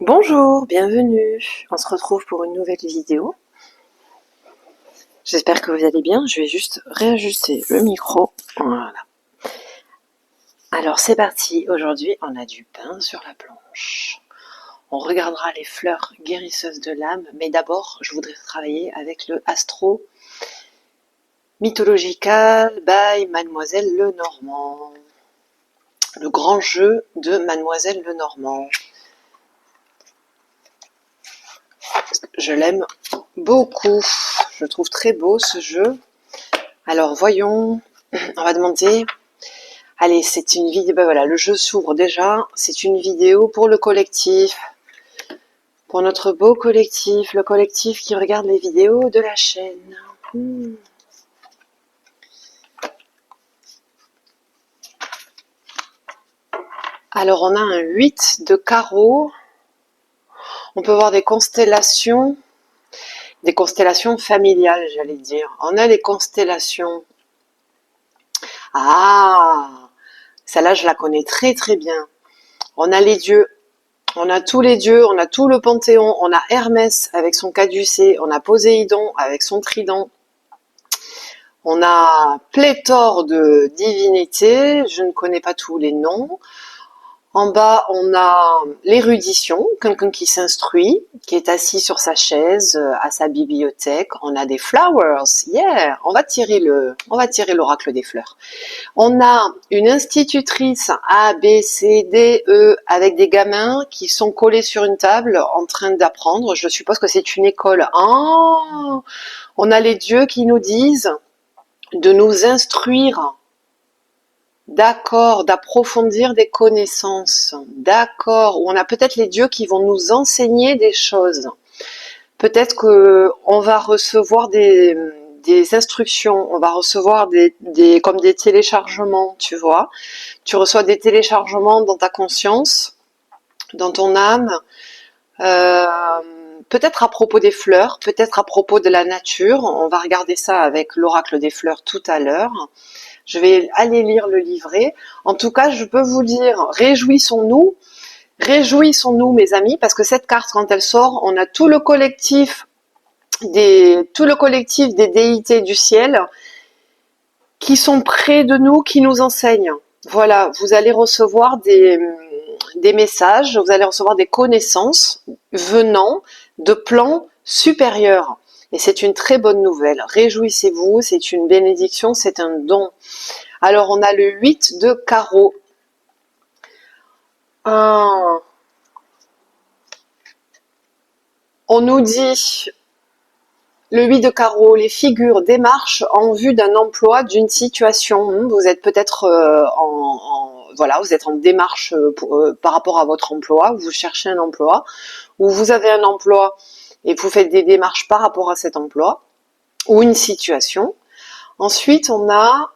Bonjour, bienvenue. On se retrouve pour une nouvelle vidéo. J'espère que vous allez bien. Je vais juste réajuster le micro. Voilà. Alors c'est parti. Aujourd'hui, on a du pain sur la planche. On regardera les fleurs guérisseuses de l'âme, mais d'abord, je voudrais travailler avec le Astro Mythological by Mademoiselle Lenormand. Le grand jeu de Mademoiselle Lenormand. Je l'aime beaucoup. Je le trouve très beau ce jeu. Alors voyons, on va demander. Allez, c'est une vidéo. Ben voilà, le jeu s'ouvre déjà. C'est une vidéo pour le collectif, pour notre beau collectif, le collectif qui regarde les vidéos de la chaîne. Alors on a un 8 de carreau. On peut voir des constellations familiales, j'allais dire. On a les constellations. Ah, celle-là, je la connais très très bien. On a les dieux. On a tous les dieux, on a tout le panthéon. On a Hermès avec son caducée. On a Poséidon avec son trident. On a pléthore de divinités. Je ne connais pas tous les noms. En bas, on a l'érudition, quelqu'un qui s'instruit, qui est assis sur sa chaise, à sa bibliothèque. On a des flowers, yeah. On va tirer l'oracle des fleurs. On a une institutrice A, B, C, D, E, avec des gamins qui sont collés sur une table en train d'apprendre. Je suppose que c'est une école. Oh, on a les dieux qui nous disent de nous instruire. D'accord, d'approfondir des connaissances. D'accord, ou on a peut-être les dieux qui vont nous enseigner des choses. Peut-être que on va recevoir des instructions, on va recevoir comme des téléchargements, tu vois. Tu reçois des téléchargements dans ta conscience, dans ton âme, peut-être à propos des fleurs, peut-être à propos de la nature. On va regarder ça avec l'oracle des fleurs tout à l'heure. Je vais aller lire le livret. En tout cas, je peux vous dire, réjouissons-nous mes amis, parce que cette carte, quand elle sort, on a tout le collectif des déités du ciel qui sont près de nous, qui nous enseignent. Voilà, vous allez recevoir des messages, vous allez recevoir des connaissances venant de plans supérieurs. Et c'est une très bonne nouvelle. Réjouissez-vous, c'est une bénédiction, c'est un don. Alors, on a le 8 de carreau. On nous dit, le 8 de carreau, les figures démarchent en vue d'un emploi, d'une situation. Vous êtes peut-être vous êtes en démarche par rapport à votre emploi, vous cherchez un emploi, ou vous avez un emploi et vous faites des démarches par rapport à cet emploi, ou une situation. Ensuite, on a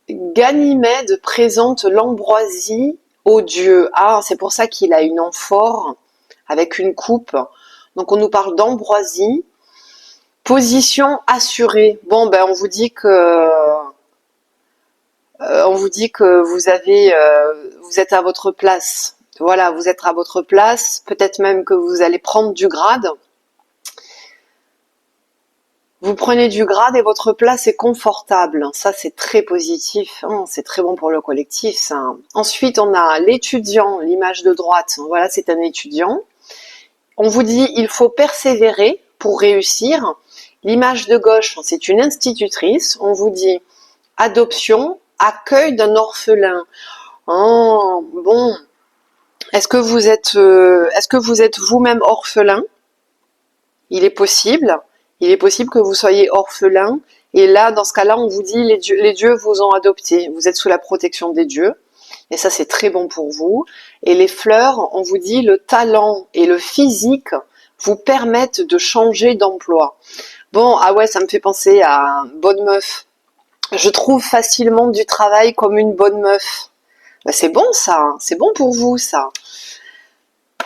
Ganymède présente l'ambroisie aux dieux. Ah, c'est pour ça qu'il a une amphore avec une coupe. Donc on nous parle d'ambroisie. Position assurée. Bon, ben on vous dit que vous êtes à votre place. Voilà, vous êtes à votre place. Peut-être même que vous allez prendre du grade. Vous prenez du grade et votre place est confortable. Ça, c'est très positif. C'est très bon pour le collectif, ça. Ensuite, on a l'étudiant, l'image de droite. Voilà, c'est un étudiant. On vous dit, il faut persévérer pour réussir. L'image de gauche, c'est une institutrice. On vous dit, adoption, accueil d'un orphelin. Oh, bon. Est-ce que vous êtes vous-même orphelin? Il est possible que vous soyez orphelin, et là, dans ce cas-là, on vous dit, les dieux vous ont adopté, vous êtes sous la protection des dieux, et ça, c'est très bon pour vous. Et les fleurs, on vous dit, le talent et le physique vous permettent de changer d'emploi. Bon, ah ouais, ça me fait penser à bonne meuf. Je trouve facilement du travail comme une bonne meuf. Ben, c'est bon, ça, c'est bon pour vous, ça.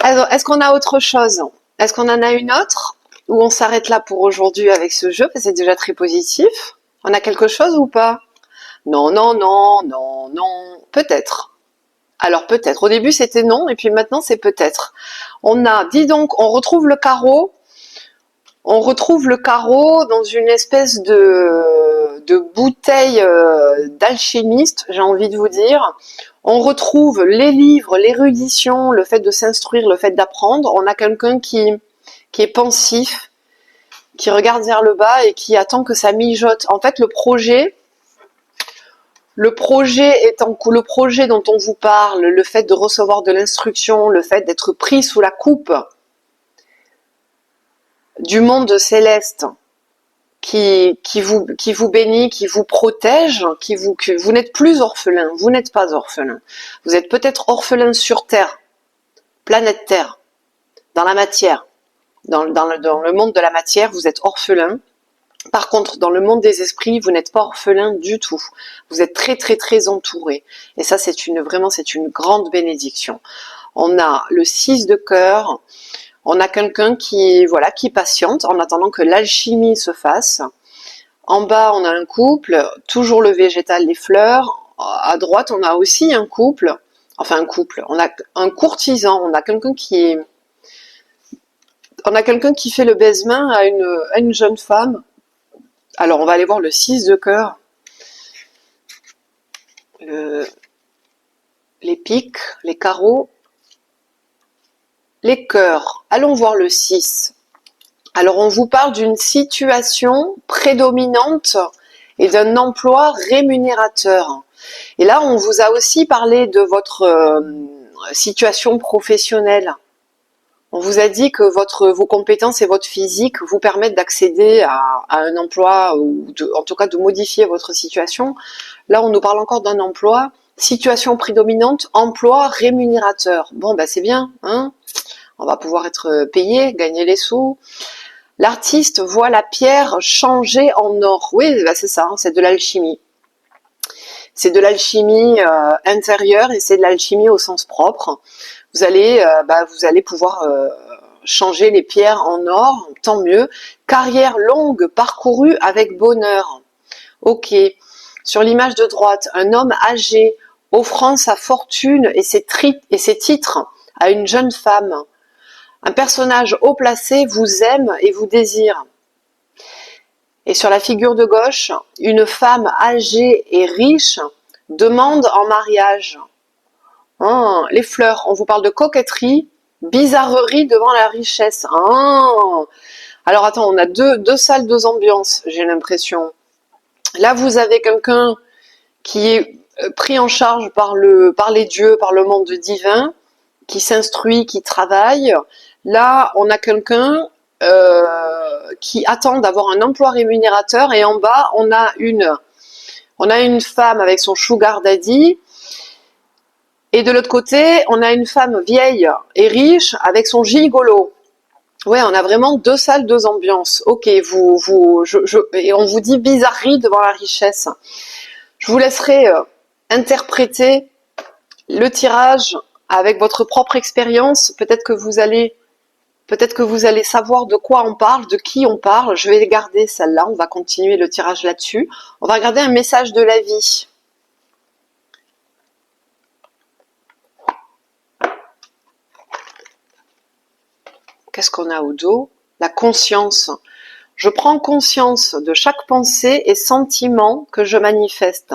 Alors, est-ce qu'on a autre chose? Est-ce qu'on en a une autre? Ou on s'arrête là pour aujourd'hui avec ce jeu, parce que c'est déjà très positif. On a quelque chose ou pas? Non, non, non, non, non. Peut-être. Alors peut-être. Au début c'était non, et puis maintenant c'est peut-être. On a, dis donc, on retrouve le carreau. On retrouve le carreau dans une espèce de bouteille d'alchimiste, j'ai envie de vous dire. On retrouve les livres, l'érudition, le fait de s'instruire, le fait d'apprendre. On a quelqu'un qui est pensif, qui regarde vers le bas et qui attend que ça mijote. En fait, le projet le projet dont on vous parle, le fait de recevoir de l'instruction, le fait d'être pris sous la coupe du monde céleste qui vous bénit, qui vous protège, que vous n'êtes plus orphelin, vous n'êtes pas orphelin. Vous êtes peut-être orphelin sur Terre, planète Terre, dans la matière. Dans le monde de la matière, vous êtes orphelin. Par contre, dans le monde des esprits, vous n'êtes pas orphelin du tout. Vous êtes très très très entouré. Et ça, c'est une grande bénédiction. On a le 6 de cœur. On a quelqu'un qui patiente en attendant que l'alchimie se fasse. En bas, on a un couple, toujours le végétal, les fleurs. À droite, on a aussi un couple. Enfin, un couple. On a un courtisan. On a quelqu'un qui fait le baise-main à une jeune femme. Alors, on va aller voir le 6 de cœur. Les piques, les carreaux, les cœurs. Allons voir le 6. Alors, on vous parle d'une situation prédominante et d'un emploi rémunérateur. Et là, on vous a aussi parlé de votre situation professionnelle. On vous a dit que vos compétences et votre physique vous permettent d'accéder à un emploi ou en tout cas de modifier votre situation. Là, on nous parle encore d'un emploi, situation prédominante, emploi rémunérateur. Bon, ben c'est bien, hein, on va pouvoir être payé, gagner les sous. L'artiste voit la pierre changer en or. Oui, ben c'est ça, hein, c'est de l'alchimie. C'est de l'alchimie intérieure et c'est de l'alchimie au sens propre. Vous allez pouvoir changer les pierres en or, tant mieux. Carrière longue parcourue avec bonheur. Ok. Sur l'image de droite, un homme âgé offrant sa fortune et ses titres à une jeune femme. Un personnage haut placé vous aime et vous désire. Et sur la figure de gauche, une femme âgée et riche demande en mariage. Oh, les fleurs, on vous parle de coquetterie, bizarrerie devant la richesse. Oh. Alors attends, on a deux salles, deux ambiances, j'ai l'impression. Là, vous avez quelqu'un qui est pris en charge par les dieux, par le monde divin, qui s'instruit, qui travaille. Là, on a quelqu'un qui attend d'avoir un emploi rémunérateur, et en bas, on a une femme avec son sugar daddy. Et de l'autre côté, on a une femme vieille et riche avec son gigolo. Ouais, on a vraiment deux salles, deux ambiances. Ok, et on vous dit bizarrerie devant la richesse. Je vous laisserai interpréter le tirage avec votre propre expérience. Peut-être que vous allez savoir de quoi on parle, de qui on parle. Je vais garder celle-là, on va continuer le tirage là-dessus. On va regarder un message de la vie. Qu'est-ce qu'on a au dos? La conscience. Je prends conscience de chaque pensée et sentiment que je manifeste.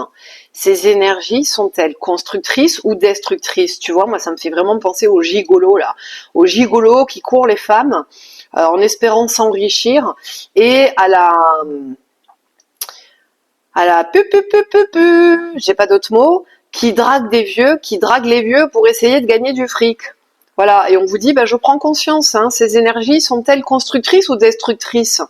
Ces énergies sont-elles constructrices ou destructrices? Tu vois, moi ça me fait vraiment penser au gigolo là, au gigolo qui court les femmes en espérant s'enrichir, et à la j'ai pas d'autre mot, qui drague les vieux pour essayer de gagner du fric. Voilà, et on vous dit, je prends conscience, hein, ces énergies sont-elles constructrices ou destructrices?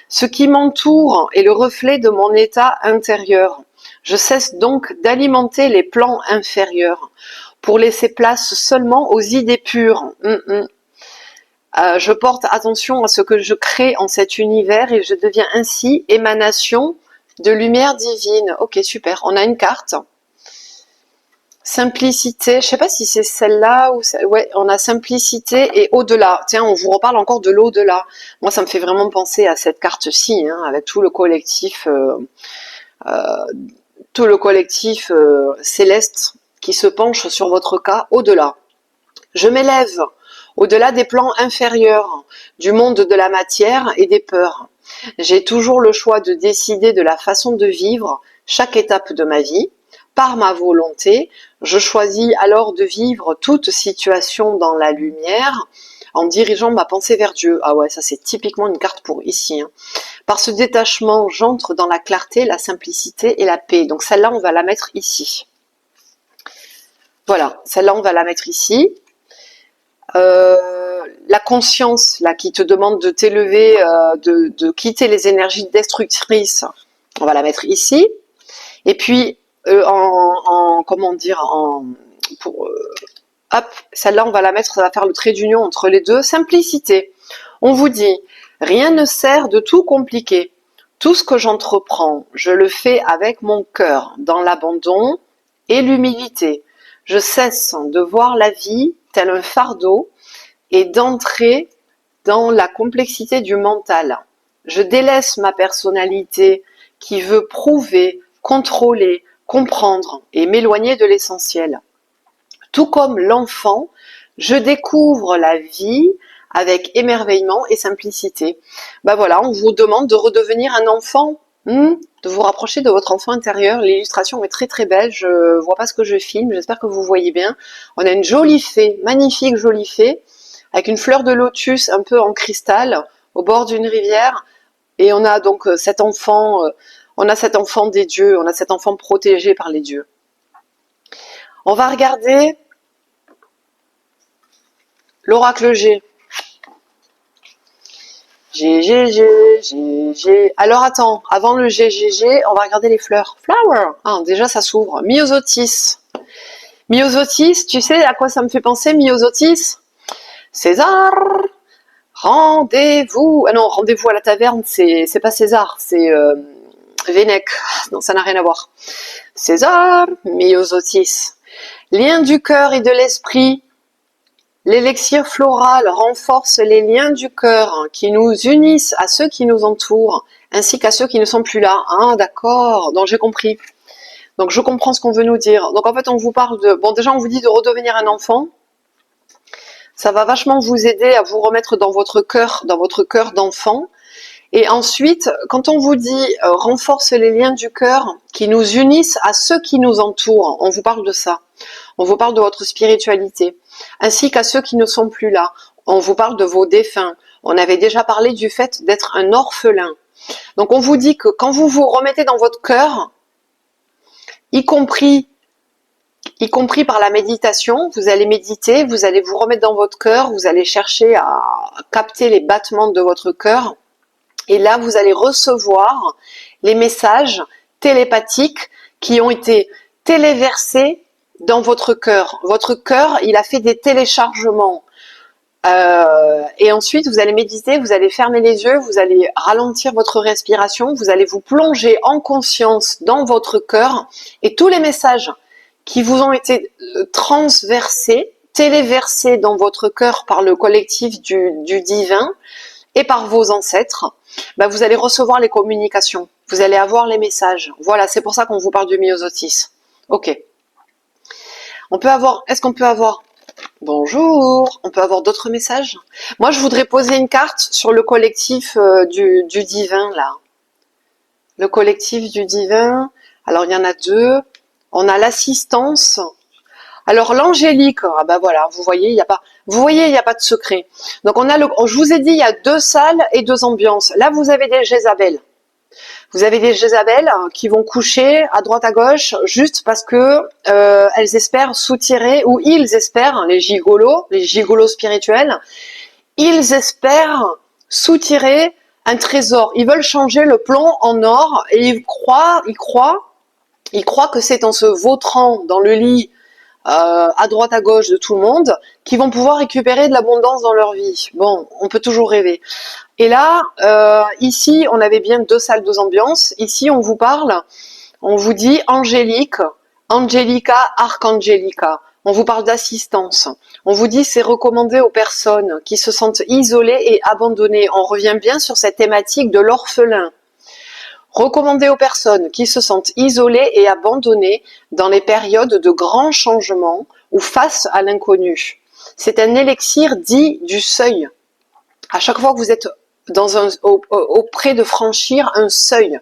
Ce qui m'entoure est le reflet de mon état intérieur. Je cesse donc d'alimenter les plans inférieurs pour laisser place seulement aux idées pures. Je porte attention à ce que je crée en cet univers et je deviens ainsi émanation de lumière divine. Ok, super, on a une carte. Simplicité, je sais pas si c'est celle-là ou ouais, on a simplicité et au-delà. Tiens, on vous reparle encore de l'au-delà. Moi, ça me fait vraiment penser à cette carte-ci, hein, avec tout le collectif céleste qui se penche sur votre cas au-delà. Je m'élève au-delà des plans inférieurs, du monde de la matière et des peurs. J'ai toujours le choix de décider de la façon de vivre chaque étape de ma vie. Par ma volonté, je choisis alors de vivre toute situation dans la lumière en dirigeant ma pensée vers Dieu. Ah ouais, ça c'est typiquement une carte pour ici. Hein. Par ce détachement, j'entre dans la clarté, la simplicité et la paix. Donc celle-là, on va la mettre ici. Voilà, celle-là, on va la mettre ici. La conscience là qui te demande de t'élever, de quitter les énergies destructrices, on va la mettre ici. Et puis comment dire, hop, celle-là on va la mettre, ça va faire le trait d'union entre les deux. Simplicité. On vous dit, rien ne sert de tout compliquer. Tout ce que j'entreprends, je le fais avec mon cœur, dans l'abandon et l'humilité. Je cesse de voir la vie tel un fardeau et d'entrer dans la complexité du mental. Je délaisse ma personnalité qui veut prouver, contrôler, comprendre et m'éloigner de l'essentiel. Tout comme l'enfant, je découvre la vie avec émerveillement et simplicité. Ben voilà, on vous demande de redevenir un enfant, de vous rapprocher de votre enfant intérieur. L'illustration est très très belle, je vois pas ce que je filme, j'espère que vous voyez bien. On a une jolie fée, magnifique jolie fée, avec une fleur de lotus un peu en cristal, au bord d'une rivière, et on a donc cet enfant, des dieux, on a cet enfant protégé par les dieux. On va regarder l'oracle G. G. Alors attends, avant le G, on va regarder les fleurs. Flower. Ah, déjà ça s'ouvre. Myosotis. Myosotis, tu sais à quoi ça me fait penser, Myosotis? César, rendez-vous. Ah non, rendez-vous à la taverne, c'est pas César, c'est Vénèque. Non, ça n'a rien à voir. César, Myosotis. Lien du cœur et de l'esprit. L'élixir floral renforce les liens du cœur qui nous unissent à ceux qui nous entourent, ainsi qu'à ceux qui ne sont plus là. Ah, d'accord, donc j'ai compris. Donc je comprends ce qu'on veut nous dire. Donc en fait, on vous parle de... Bon, déjà, on vous dit de redevenir un enfant. Ça va vachement vous aider à vous remettre dans votre cœur d'enfant. Et ensuite, quand on vous dit renforce les liens du cœur qui nous unissent à ceux qui nous entourent, on vous parle de ça. On vous parle de votre spiritualité, ainsi qu'à ceux qui ne sont plus là. On vous parle de vos défunts. On avait déjà parlé du fait d'être un orphelin. Donc on vous dit que quand vous vous remettez dans votre cœur, y compris par la méditation, vous allez méditer, vous allez vous remettre dans votre cœur, vous allez chercher à capter les battements de votre cœur. Et là, vous allez recevoir les messages télépathiques qui ont été téléversés dans votre cœur. Votre cœur, il a fait des téléchargements. Et ensuite, vous allez méditer, vous allez fermer les yeux, vous allez ralentir votre respiration, vous allez vous plonger en conscience dans votre cœur et tous les messages qui vous ont été transversés, téléversés dans votre cœur par le collectif du divin et par vos ancêtres, ben vous allez recevoir les communications, vous allez avoir les messages. Voilà, c'est pour ça qu'on vous parle du myosotis. Ok. Est-ce qu'on peut avoir... Bonjour, on peut avoir d'autres messages? Moi, je voudrais poser une carte sur le collectif du divin, là. Le collectif du divin, alors il y en a deux. On a l'assistance. Alors l'angélique, ah ben voilà, vous voyez, il n'y a pas de secret. Donc je vous ai dit, il y a 2 salles et 2 ambiances. Là, vous avez des Jézabel. Vous avez des Jézabel qui vont coucher à droite à gauche juste parce que elles espèrent soutirer, ou ils espèrent, les gigolos spirituels, ils espèrent soutirer un trésor. Ils veulent changer le plomb en or et ils croient que c'est en se vautrant dans le lit à droite à gauche de tout le monde qui vont pouvoir récupérer de l'abondance dans leur vie. Bon, on peut toujours rêver. Et là, ici, on avait bien 2 salles, 2 ambiances. Ici, on vous parle, on vous dit angélique, angelica, archangelica. On vous parle d'assistance. On vous dit c'est recommandé aux personnes qui se sentent isolées et abandonnées. On revient bien sur cette thématique de l'orphelin. Recommandé aux personnes qui se sentent isolées et abandonnées dans les périodes de grands changements ou face à l'inconnu. C'est un élixir dit du seuil. À chaque fois que vous êtes auprès de franchir un seuil,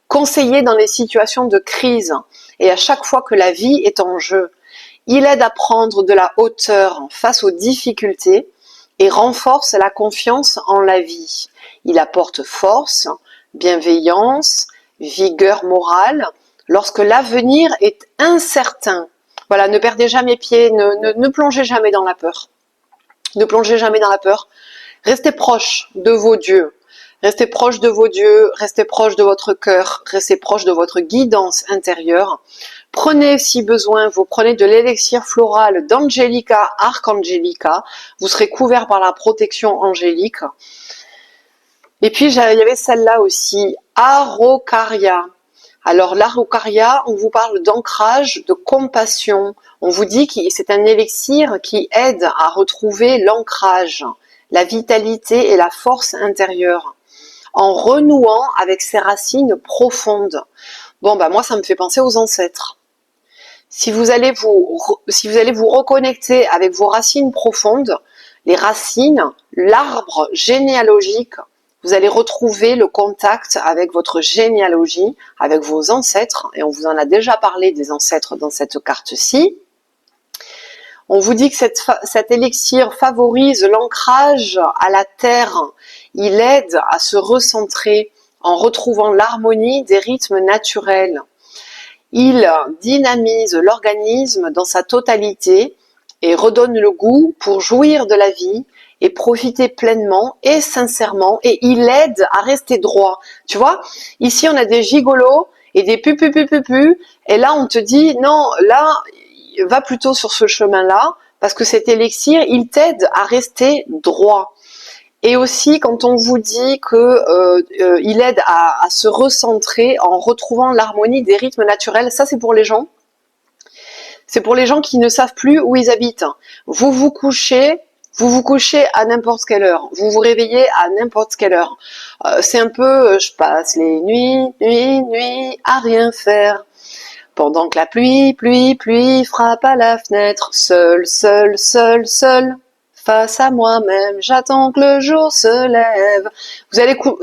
conseillé dans les situations de crise et à chaque fois que la vie est en jeu, il aide à prendre de la hauteur face aux difficultés et renforce la confiance en la vie. Il apporte force, bienveillance, vigueur morale lorsque l'avenir est incertain. Voilà, ne perdez jamais pied, ne plongez jamais dans la peur. Ne plongez jamais dans la peur. Restez proche de vos dieux. Restez proche de vos dieux, restez proche de votre cœur, restez proche de votre guidance intérieure. Prenez, si besoin, vous prenez de l'élixir floral d'Angelica Archangelica. Vous serez couvert par la protection angélique. Et puis, il y avait celle-là aussi, Araucaria. Alors, l'Araucaria, on vous parle d'ancrage, de compassion. On vous dit que c'est un élixir qui aide à retrouver l'ancrage, la vitalité et la force intérieure, en renouant avec ses racines profondes. Bon, bah moi, ça me fait penser aux ancêtres. Si vous allez vous reconnecter avec vos racines profondes, les racines, l'arbre généalogique, vous allez retrouver le contact avec votre généalogie, avec vos ancêtres, et on vous en a déjà parlé des ancêtres dans cette carte-ci. On vous dit que cet élixir favorise l'ancrage à la terre. Il aide à se recentrer en retrouvant l'harmonie des rythmes naturels. Il dynamise l'organisme dans sa totalité et redonne le goût pour jouir de la vie et profiter pleinement et sincèrement. Et il aide à rester droit. Tu vois, ici on a des gigolos et des pupupupupus. Et là on te dit, non, là, va plutôt sur ce chemin-là, parce que cet élixir, il t'aide à rester droit. Et aussi, quand on vous dit que il aide à se recentrer en retrouvant l'harmonie des rythmes naturels, ça c'est pour les gens. C'est pour les gens qui ne savent plus où ils habitent. Vous vous couchez à n'importe quelle heure. Vous vous réveillez à n'importe quelle heure. C'est un peu, je passe les nuits à rien faire. Pendant que la pluie frappe à la fenêtre, seul, face à moi-même, j'attends que le jour se lève. Vous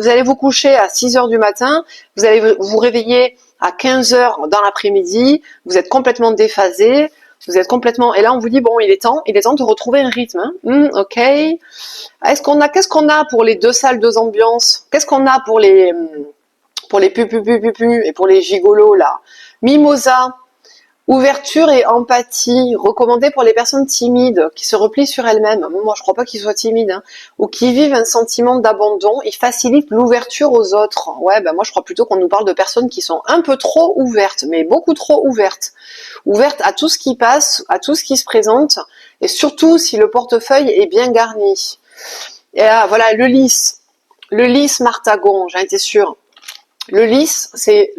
allez vous coucher à 6 heures du matin, vous allez vous réveiller à 15 heures dans l'après-midi, vous êtes complètement déphasé, et là on vous dit bon, il est temps de retrouver un rythme. Ok. Qu'est-ce qu'on a pour les 2 salles, 2 ambiances? Qu'est-ce qu'on a pour les pupupupupupus et pour les gigolos là? Mimosa, ouverture et empathie, recommandé pour les personnes timides, qui se replient sur elles-mêmes. Moi, je crois pas qu'ils soient timides, hein, ou qui vivent un sentiment d'abandon. Il facilite l'ouverture aux autres. Ouais, ben moi, je crois plutôt qu'on nous parle de personnes qui sont un peu trop ouvertes, mais beaucoup trop ouvertes. Ouvertes à tout ce qui passe, à tout ce qui se présente, et surtout si le portefeuille est bien garni. Et là, voilà, le lys Martagon, j'en étais sûre. Le lys, c'est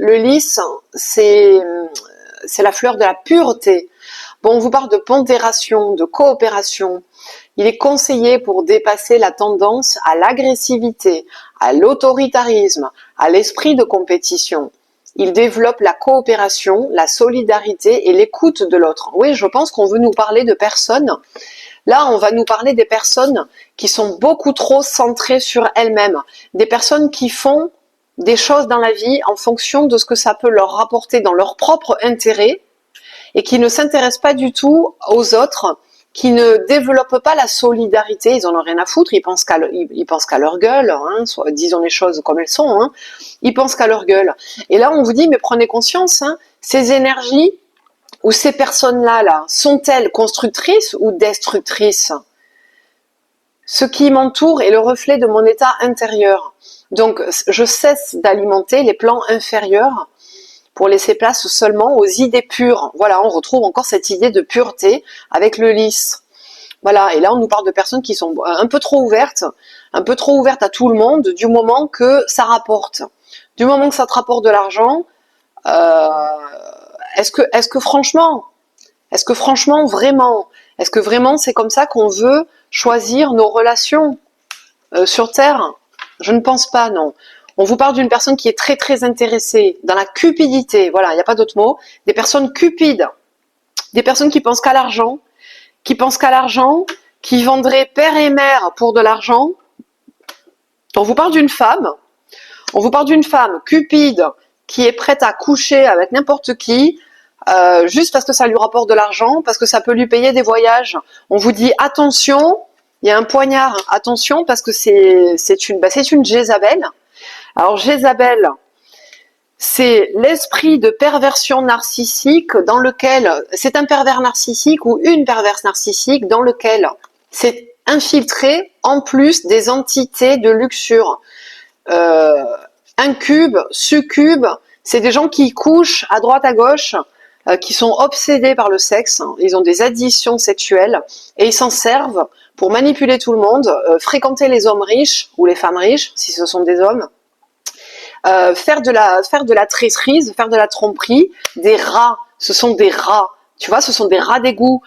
la fleur de la pureté. Bon, on vous parle de pondération, de coopération. Il est conseillé pour dépasser la tendance à l'agressivité, à l'autoritarisme, à l'esprit de compétition. Il développe la coopération, la solidarité et l'écoute de l'autre. Oui, je pense qu'on veut nous parler de personnes. Là, on va nous parler des personnes qui sont beaucoup trop centrées sur elles-mêmes. Des personnes qui font des choses dans la vie en fonction de ce que ça peut leur rapporter dans leur propre intérêt et qui ne s'intéressent pas du tout aux autres, qui ne développent pas la solidarité, ils en ont rien à foutre, ils pensent qu'à leur gueule, hein, disons les choses comme elles sont, hein, ils pensent qu'à leur gueule. Et là on vous dit, mais prenez conscience, hein, ces énergies ou ces personnes-là, sont-elles constructrices ou destructrices? Ce qui m'entoure est le reflet de mon état intérieur. Donc, je cesse d'alimenter les plans inférieurs pour laisser place seulement aux idées pures. Voilà, on retrouve encore cette idée de pureté avec le lys. Voilà, et là, on nous parle de personnes qui sont un peu trop ouvertes à tout le monde, du moment que ça rapporte. Du moment que ça te rapporte de l'argent, est-ce que franchement, vraiment, c'est comme ça qu'on veut choisir nos relations sur Terre? Je ne pense pas, non. On vous parle d'une personne qui est très très intéressée dans la cupidité. Voilà, il n'y a pas d'autre mot. Des personnes cupides, des personnes qui pensent qu'à l'argent, qui vendraient père et mère pour de l'argent. On vous parle d'une femme. On vous parle d'une femme cupide qui est prête à coucher avec n'importe qui, juste parce que ça lui rapporte de l'argent, parce que ça peut lui payer des voyages. On vous dit attention, il y a un poignard, attention, parce que c'est une Jézabel. Alors Jézabel, c'est l'esprit de perversion narcissique dans lequel, c'est un pervers narcissique ou une perverse narcissique dans lequel c'est infiltré en plus des entités de luxure. Incubes, succubes, c'est des gens qui couchent à droite à gauche, qui sont obsédés par le sexe, hein. Ils ont des addictions sexuelles et ils s'en servent pour manipuler tout le monde, fréquenter les hommes riches ou les femmes riches, si ce sont des hommes, faire de la traîtrise, faire de la tromperie, des rats, ce sont des rats, tu vois, ce sont des rats d'égout,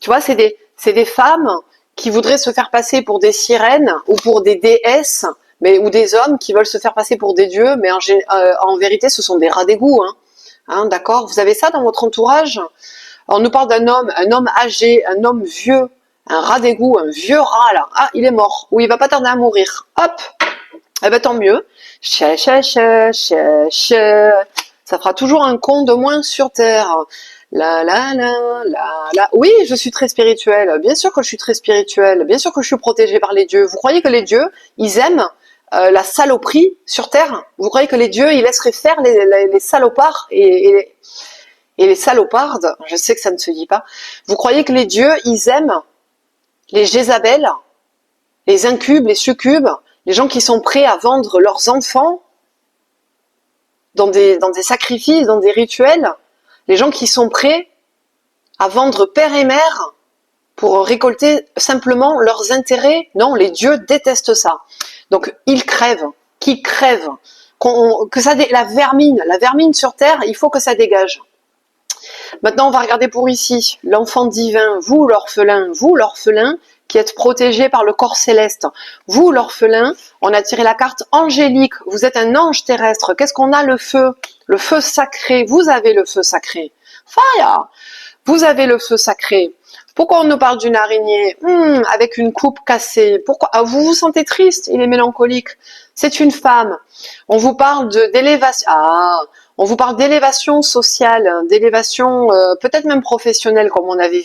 tu vois, c'est des femmes qui voudraient se faire passer pour des sirènes ou pour des déesses, ou des hommes qui veulent se faire passer pour des dieux, mais en vérité, ce sont des rats d'égout, hein, d'accord? Vous avez ça dans votre entourage? On nous parle d'un homme, un homme âgé, un homme vieux, un rat d'égout, un vieux rat là. Ah, il est mort, ou il va pas tarder à mourir. Hop, eh ben tant mieux. Ça fera toujours un con de moins sur terre. Oui, je suis très spirituelle. Bien sûr que je suis très spirituelle. Bien sûr que je suis protégée par les dieux. Vous croyez que les dieux, ils aiment la saloperie sur terre? Vous croyez que les dieux, ils laisseraient faire les salopards et les salopardes? Je sais que ça ne se dit pas. Vous croyez que les dieux, ils aiment les Jézabel, les incubes, les succubes, les gens qui sont prêts à vendre leurs enfants dans des sacrifices, dans des rituels, les gens qui sont prêts à vendre père et mère pour récolter simplement leurs intérêts? Non, les dieux détestent ça. Donc ils crèvent, qu'ils crèvent, la vermine sur terre, il faut que ça dégage. Maintenant, on va regarder pour ici, l'enfant divin, vous l'orphelin qui êtes protégé par le corps céleste. Vous l'orphelin, on a tiré la carte angélique, vous êtes un ange terrestre. Qu'est-ce qu'on a? Le feu sacré, vous avez le feu sacré. Fire! Vous avez le feu sacré. Pourquoi on nous parle d'une araignée avec une coupe cassée? Pourquoi? Vous vous sentez triste, il est mélancolique. C'est une femme. On vous parle d'élévation. On vous parle d'élévation sociale, d'élévation peut-être même professionnelle, comme on avait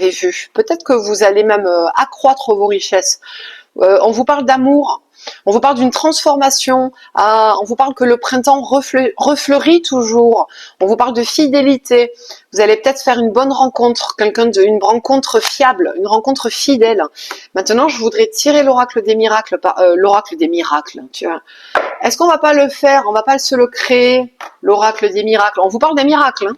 vu. Peut-être que vous allez même accroître vos richesses. On vous parle d'amour. On vous parle d'une transformation, on vous parle que le printemps refleurit toujours, on vous parle de fidélité, vous allez peut-être faire une bonne rencontre, une rencontre fiable, une rencontre fidèle. Maintenant, je voudrais tirer l'oracle des miracles, tu vois. Est-ce qu'on va pas le faire, on va pas se le créer, l'oracle des miracles? On vous parle des miracles, hein.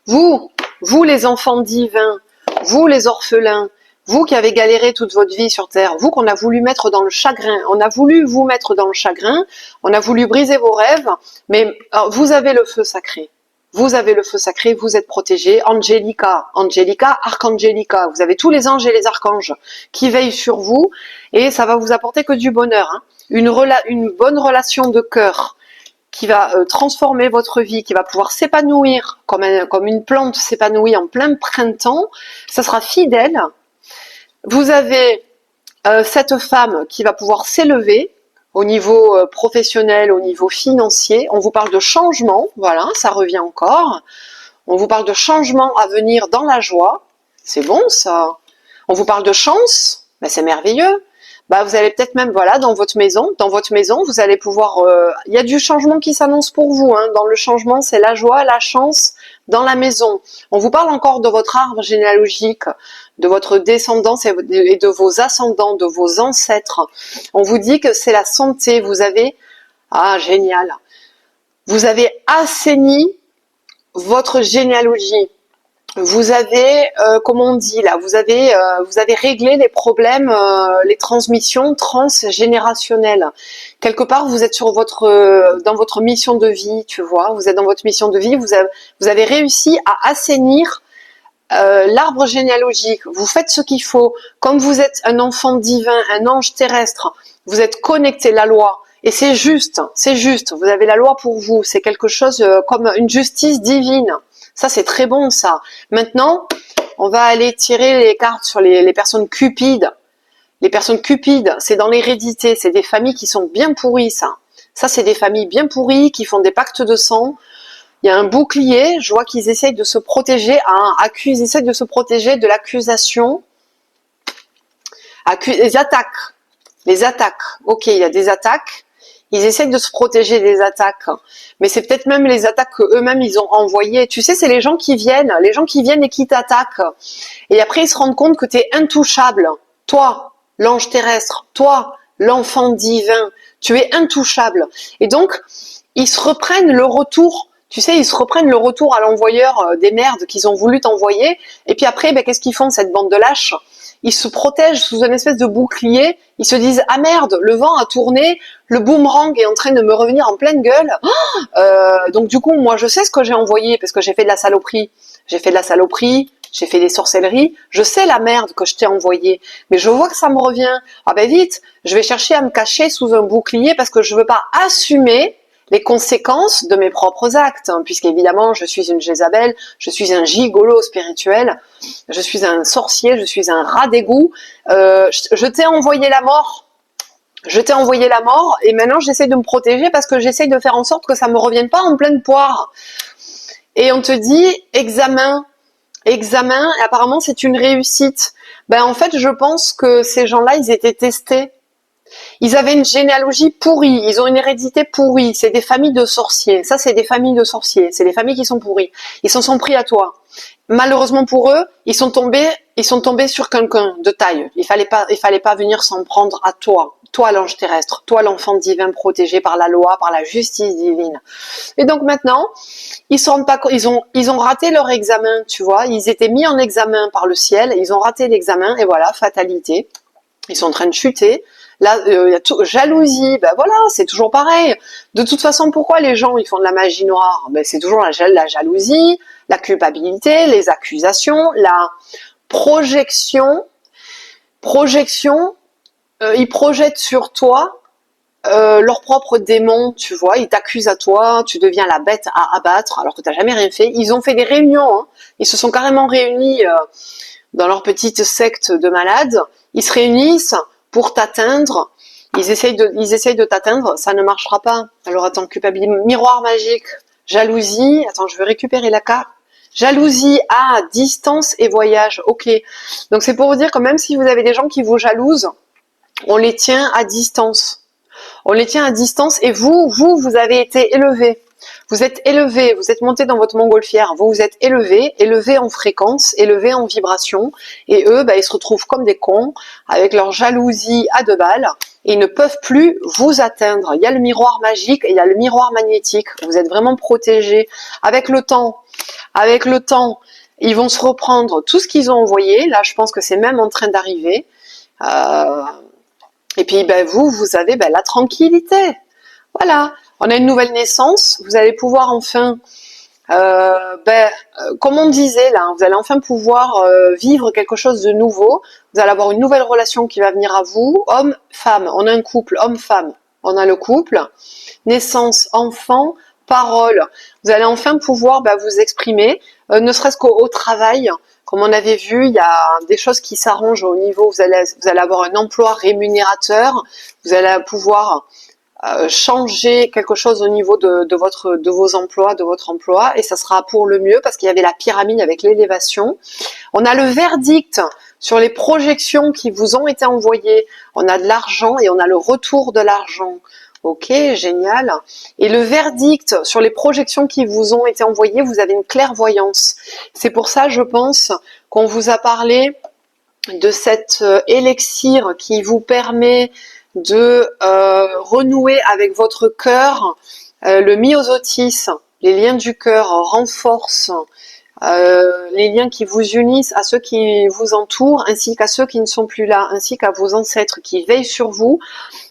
Vous les enfants divins, vous les orphelins, vous qui avez galéré toute votre vie sur Terre, vous qu'on a voulu mettre dans le chagrin, on a voulu vous mettre dans le chagrin, on a voulu briser vos rêves, mais vous avez le feu sacré. Vous avez le feu sacré, vous êtes protégés. Angelica, Archangelica, vous avez tous les anges et les archanges qui veillent sur vous et ça va vous apporter que du bonheur, hein. Une bonne relation de cœur qui va transformer votre vie, qui va pouvoir s'épanouir comme une plante s'épanouit en plein printemps, ça sera fidèle. Vous avez cette femme qui va pouvoir s'élever au niveau professionnel, au niveau financier. On vous parle de changement, voilà, ça revient encore. On vous parle de changement à venir dans la joie. C'est bon ça. On vous parle de chance, ben, c'est merveilleux. Bah, vous allez peut-être même, voilà, dans votre maison, vous allez pouvoir, il y a du changement qui s'annonce pour vous, hein. Dans le changement, c'est la joie, la chance dans la maison. On vous parle encore de votre arbre généalogique, de votre descendance et de vos ascendants, de vos ancêtres. On vous dit que c'est la santé. Vous avez, génial. Vous avez assaini votre généalogie. Vous avez, comme on dit là, vous avez réglé les problèmes, les transmissions transgénérationnelles. Quelque part, vous êtes dans votre mission de vie, tu vois. Vous êtes dans votre mission de vie. Vous avez réussi à assainir l'arbre généalogique. Vous faites ce qu'il faut. Comme vous êtes un enfant divin, un ange terrestre, vous êtes connecté à la loi. Et c'est juste, c'est juste. Vous avez la loi pour vous. C'est quelque chose comme une justice divine. Ça, c'est très bon, ça. Maintenant, on va aller tirer les cartes sur les personnes cupides. Les personnes cupides, c'est dans l'hérédité. C'est des familles qui sont bien pourries, ça. Ça, c'est des familles bien pourries qui font des pactes de sang. Il y a un bouclier. Je vois qu'ils essayent de se protéger. Ils essayent de se protéger de l'accusation. Les attaques. Les attaques. Ok, il y a des attaques. Ils essayent de se protéger des attaques, mais c'est peut-être même les attaques qu'eux-mêmes ils ont envoyées. Tu sais, c'est les gens qui viennent et qui t'attaquent. Et après, ils se rendent compte que tu es intouchable. Toi, l'ange terrestre, toi, l'enfant divin, tu es intouchable. Et donc, ils se reprennent le retour. Tu sais, ils se reprennent le retour à l'envoyeur des merdes qu'ils ont voulu t'envoyer. Et puis après, qu'est-ce qu'ils font, cette bande de lâches? Ils se protègent sous une espèce de bouclier. Ils se disent, ah merde, le vent a tourné, le boomerang est en train de me revenir en pleine gueule. Donc du coup, moi, je sais ce que j'ai envoyé parce que j'ai fait de la saloperie. J'ai fait des sorcelleries. Je sais la merde que je t'ai envoyée, mais je vois que ça me revient. Ah vite, je vais chercher à me cacher sous un bouclier parce que je veux pas assumer les conséquences de mes propres actes, puisqu'évidemment je suis une Jézabel, je suis un gigolo spirituel, je suis un sorcier, je suis un rat d'égout, je t'ai envoyé la mort, et maintenant j'essaie de me protéger parce que j'essaie de faire en sorte que ça me revienne pas en pleine poire. Et on te dit examen, et apparemment c'est une réussite. En fait, je pense que ces gens-là, ils étaient testés. Ils avaient une généalogie pourrie, ils ont une hérédité pourrie, c'est des familles de sorciers. Ça, c'est des familles de sorciers, c'est des familles qui sont pourries. Ils s'en sont pris à toi. Malheureusement pour eux, ils sont tombés sur quelqu'un de taille. Il fallait pas venir s'en prendre à toi. Toi, l'ange terrestre, toi, l'enfant divin protégé par la loi, par la justice divine. Et donc maintenant, ils se rendent pas compte, ils ont raté leur examen, tu vois. Ils étaient mis en examen par le ciel, ils ont raté l'examen, et voilà, fatalité. Ils sont en train de chuter. Là, il y a jalousie, voilà, c'est toujours pareil. De toute façon, pourquoi les gens ils font de la magie noire? C'est toujours la jalousie, la culpabilité, les accusations, la projection. Ils projettent sur toi leurs propres démons, tu vois. Ils t'accusent à toi, tu deviens la bête à abattre alors que t'as jamais rien fait. Ils ont fait des réunions, hein. Ils se sont carrément réunis dans leur petite secte de malades. Ils se réunissent pour t'atteindre, ils essayent de t'atteindre, ça ne marchera pas. Alors attends, culpabilité, miroir magique, jalousie, attends, je vais récupérer la carte. Jalousie, distance et voyage, ok. Donc c'est pour vous dire que même si vous avez des gens qui vous jalousent, on les tient à distance. On les tient à distance et vous avez été élevés. Vous êtes élevé, vous êtes monté dans votre montgolfière, vous êtes élevé en fréquence, élevé en vibration, et eux, ils se retrouvent comme des cons, avec leur jalousie à 2 balles, et ils ne peuvent plus vous atteindre. Il y a le miroir magique et il y a le miroir magnétique, vous êtes vraiment protégés. Avec le temps, ils vont se reprendre tout ce qu'ils ont envoyé, là je pense que c'est même en train d'arriver, et puis vous avez la tranquillité. Voilà, on a une nouvelle naissance, vous allez pouvoir enfin, comme on disait là, vous allez enfin pouvoir vivre quelque chose de nouveau, vous allez avoir une nouvelle relation qui va venir à vous, homme-femme, on a un couple, homme-femme, on a le couple, naissance, enfant, parole, vous allez enfin pouvoir vous exprimer, ne serait-ce qu'au travail. Comme on avait vu, il y a des choses qui s'arrangent au niveau, vous allez avoir un emploi rémunérateur, vous allez pouvoir changer quelque chose au niveau de votre emploi, et ça sera pour le mieux parce qu'il y avait la pyramide avec l'élévation. On a le verdict sur les projections qui vous ont été envoyées, on a de l'argent et on a le retour de l'argent. Ok, génial. Et le verdict sur les projections qui vous ont été envoyées, vous avez une clairvoyance. C'est pour ça, je pense, qu'on vous a parlé de cet élixir qui vous permet de renouer avec votre cœur, le myosotis, les liens du cœur renforcent les liens qui vous unissent à ceux qui vous entourent, ainsi qu'à ceux qui ne sont plus là, ainsi qu'à vos ancêtres qui veillent sur vous.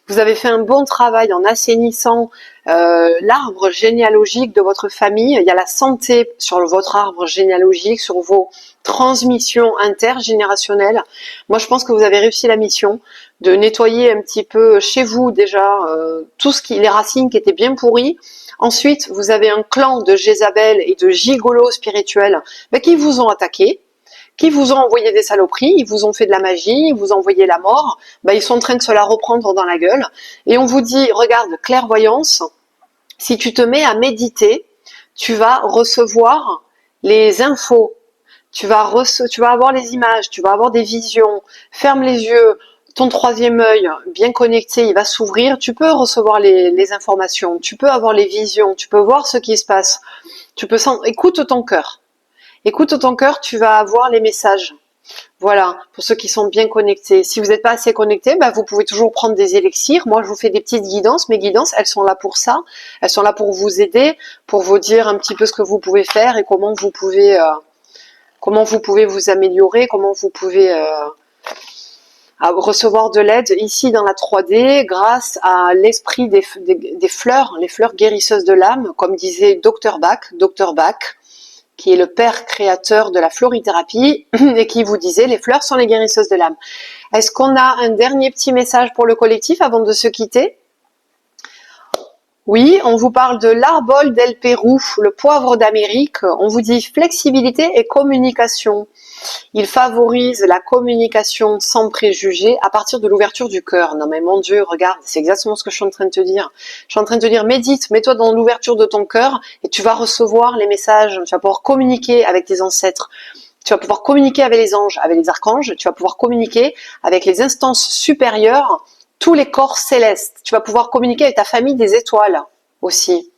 Vous avez fait un bon travail en assainissant l'arbre généalogique de votre famille, il y a la santé sur votre arbre généalogique, sur vos transmissions intergénérationnelles. Moi, je pense que vous avez réussi la mission de nettoyer un petit peu chez vous déjà tout ce qui, les racines qui étaient bien pourries. Ensuite, vous avez un clan de Jézabel et de gigolos spirituels qui vous ont attaqué, qui vous ont envoyé des saloperies, ils vous ont fait de la magie, ils vous ont envoyé la mort, ils sont en train de se la reprendre dans la gueule. Et on vous dit, regarde, clairvoyance, si tu te mets à méditer, tu vas recevoir les infos, tu vas avoir les images, tu vas avoir des visions, ferme les yeux, ton troisième œil bien connecté, il va s'ouvrir, tu peux recevoir les informations, tu peux avoir les visions, tu peux voir ce qui se passe, écoute ton cœur. Écoute ton cœur, tu vas avoir les messages. Voilà, pour ceux qui sont bien connectés. Si vous n'êtes pas assez connecté, vous pouvez toujours prendre des élixirs. Moi, je vous fais des petites guidances. Mes guidances, elles sont là pour ça. Elles sont là pour vous aider, pour vous dire un petit peu ce que vous pouvez faire et comment vous pouvez vous améliorer, comment vous pouvez recevoir de l'aide ici dans la 3D grâce à l'esprit des fleurs, les fleurs guérisseuses de l'âme, comme disait Dr Bach, qui est le père créateur de la florithérapie et qui vous disait les fleurs sont les guérisseuses de l'âme. Est-ce qu'on a un dernier petit message pour le collectif avant de se quitter? Oui, on vous parle de l'arbol del Pérou, le poivre d'Amérique. On vous dit flexibilité et communication. Il favorise la communication sans préjugés à partir de l'ouverture du cœur. Non mais mon Dieu, regarde, c'est exactement ce que je suis en train de te dire. Je suis en train de te dire, médite, mets-toi dans l'ouverture de ton cœur et tu vas recevoir les messages. Tu vas pouvoir communiquer avec tes ancêtres. Tu vas pouvoir communiquer avec les anges, avec les archanges. Tu vas pouvoir communiquer avec les instances supérieures, tous les corps célestes. Tu vas pouvoir communiquer avec ta famille des étoiles aussi.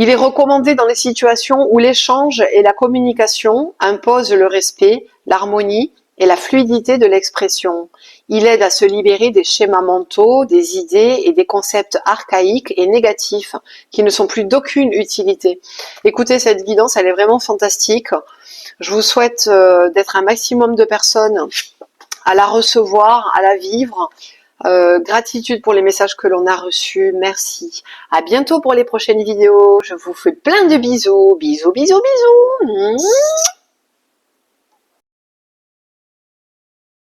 Il est recommandé dans les situations où l'échange et la communication imposent le respect, l'harmonie et la fluidité de l'expression. Il aide à se libérer des schémas mentaux, des idées et des concepts archaïques et négatifs qui ne sont plus d'aucune utilité. Écoutez, cette guidance, elle est vraiment fantastique. Je vous souhaite d'être un maximum de personnes à la recevoir, à la vivre. Gratitude pour les messages que l'on a reçus, merci. À bientôt pour les prochaines vidéos. Je vous fais plein de bisous, bisous, bisous, bisous.